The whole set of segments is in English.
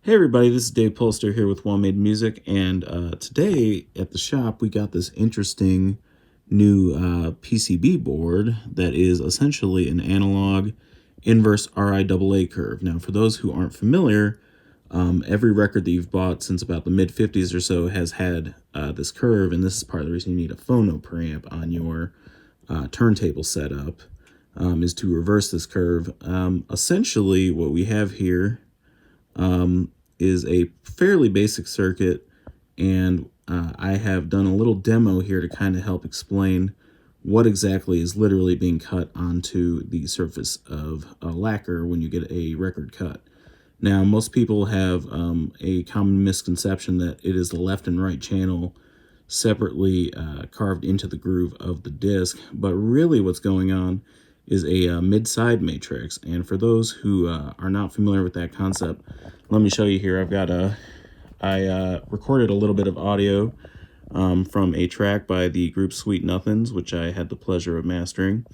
Hey everybody, this is Dave Polster here with Well Made Music, and today at the shop we got this interesting new PCB board that is essentially an analog inverse RIAA curve. Now for those who aren't familiar, every record that you've bought since about the mid-50s or so has had this curve, and this is part of the reason you need a phono preamp on your turntable setup, is to reverse this curve. Essentially what we have here is a fairly basic circuit, and I have done a little demo here to kind of help explain what exactly is literally being cut onto the surface of a lacquer when you get a record cut. Now, most people have a common misconception that it is the left and right channel separately carved into the groove of the disc, but really what's going on is a mid-side matrix. And for those who are not familiar with that concept, let me show you here. I recorded a little bit of audio from a track by the group Sweet Nothings, which I had the pleasure of mastering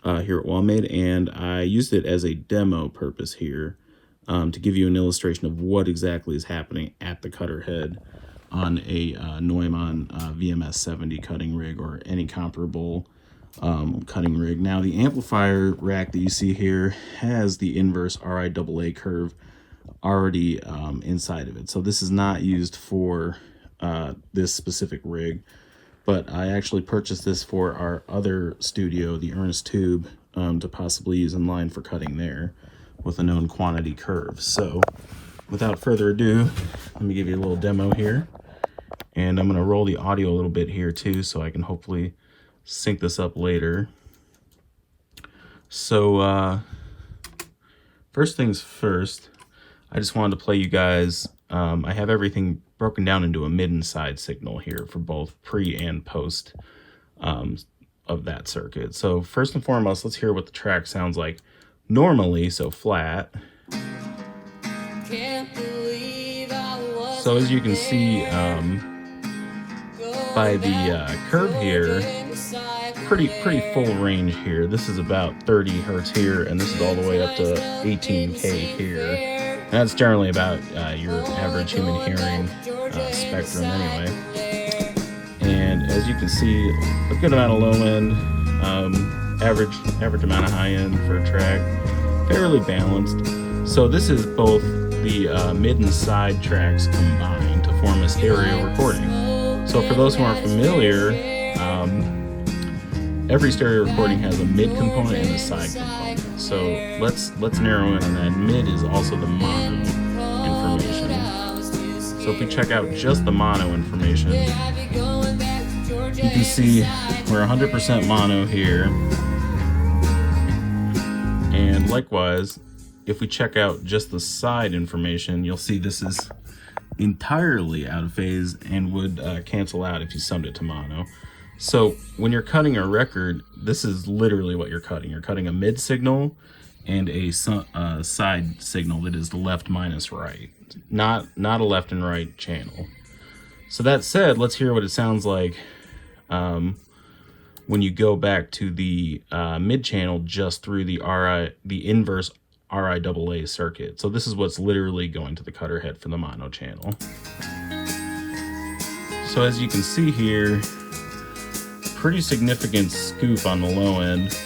here at Well Made, and I used it as a demo purpose here to give you an illustration of what exactly is happening at the cutter head on a Neumann VMS 70 cutting rig or any comparable cutting rig. Now the amplifier rack that you see here has the inverse RIAA curve already inside of it, so this is not used for this specific rig, but I actually purchased this for our other studio, the Ernest Tube, to possibly use in line for cutting there with a known quantity curve. So without further ado, let me give you a little demo here, and I'm going to roll the audio a little bit here too so I can hopefully sync this up later. So first things first, I just wanted to play you guys. I have everything broken down into a mid and side signal here for both pre and post of that circuit. So first and foremost, let's hear what the track sounds like normally, so flat. So as you can see by the curve here, pretty full range here. This is about 30 hertz here, and this is all the way up to 18K here. And that's generally about your average human hearing spectrum anyway. And as you can see, a good amount of low end, average amount of high end for a track, fairly balanced. So this is both the mid and side tracks combined to form a stereo recording. So for those who aren't familiar, every stereo recording has a mid component and a side component. So let's narrow in on that. Mid is also the mono information. So if we check out just the mono information, you can see we're 100% mono here. And likewise, if we check out just the side information, you'll see this is entirely out of phase and would cancel out if you summed it to mono. So when you're cutting a record, this is literally what you're cutting. You're cutting a mid signal and a side signal that is the left minus right, not a left and right channel. So that said, let's hear what it sounds like when you go back to the mid channel just through the inverse RIAA circuit. So this is what's literally going to the cutter head for the mono channel. So as you can see here, pretty significant scoop on the low end.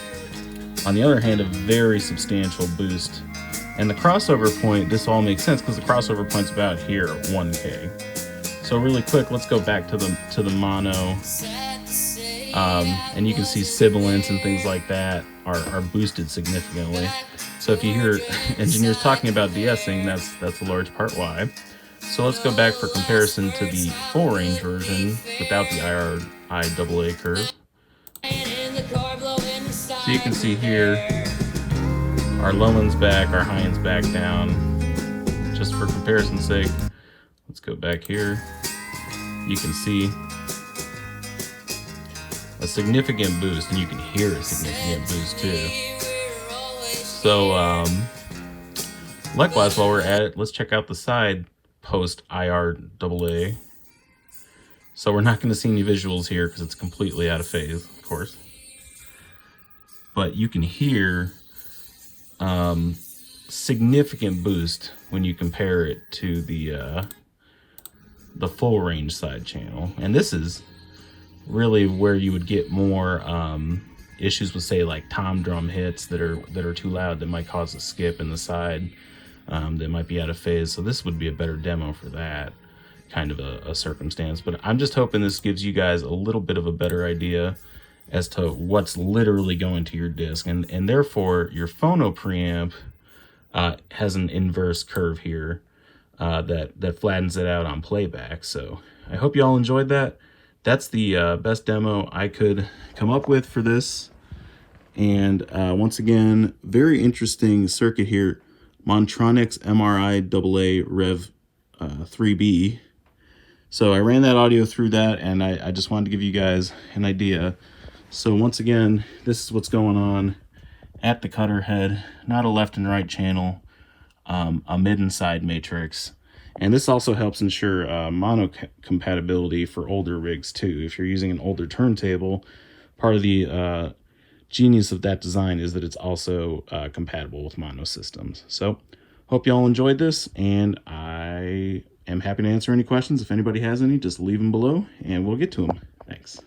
On the other hand, a very substantial boost. And the crossover point, this all makes sense because the crossover point's about here at 1K. So really quick, let's go back to the mono. And you can see sibilance and things like that are boosted significantly. So if you hear engineers talking about de-essing, that's a large part why. So let's go back for comparison to the full range version without the RIAA curve. So you can see here, our low end's back, our high end's back down. Just for comparison's sake, let's go back here. You can see a significant boost, and you can hear a significant boost too. So likewise, while we're at it, let's check out the side post IRAA. So we're not going to see any visuals here because it's completely out of phase, of course. But you can hear significant boost when you compare it to the full range side channel. And this is really where you would get more issues with, say, like tom drum hits that are too loud, that might cause a skip in the side, that might be out of phase. So this would be a better demo for that kind of a circumstance. But I'm just hoping this gives you guys a little bit of a better idea as to what's literally going to your disc, and therefore your phono preamp has an inverse curve here that flattens it out on playback. So I hope you all enjoyed that. That's the best demo I could come up with for this. And once again, very interesting circuit here. Montronix MRIAA Rev 3B. So I ran that audio through that, and I just wanted to give you guys an idea. So once again, this is what's going on at the cutter head. Not a left and right channel, a mid and side matrix. And this also helps ensure mono compatibility for older rigs too. If you're using an older turntable, part of the genius of that design is that it's also compatible with mono systems. So hope you all enjoyed this, and I am happy to answer any questions. If anybody has any, just leave them below and we'll get to them. Thanks.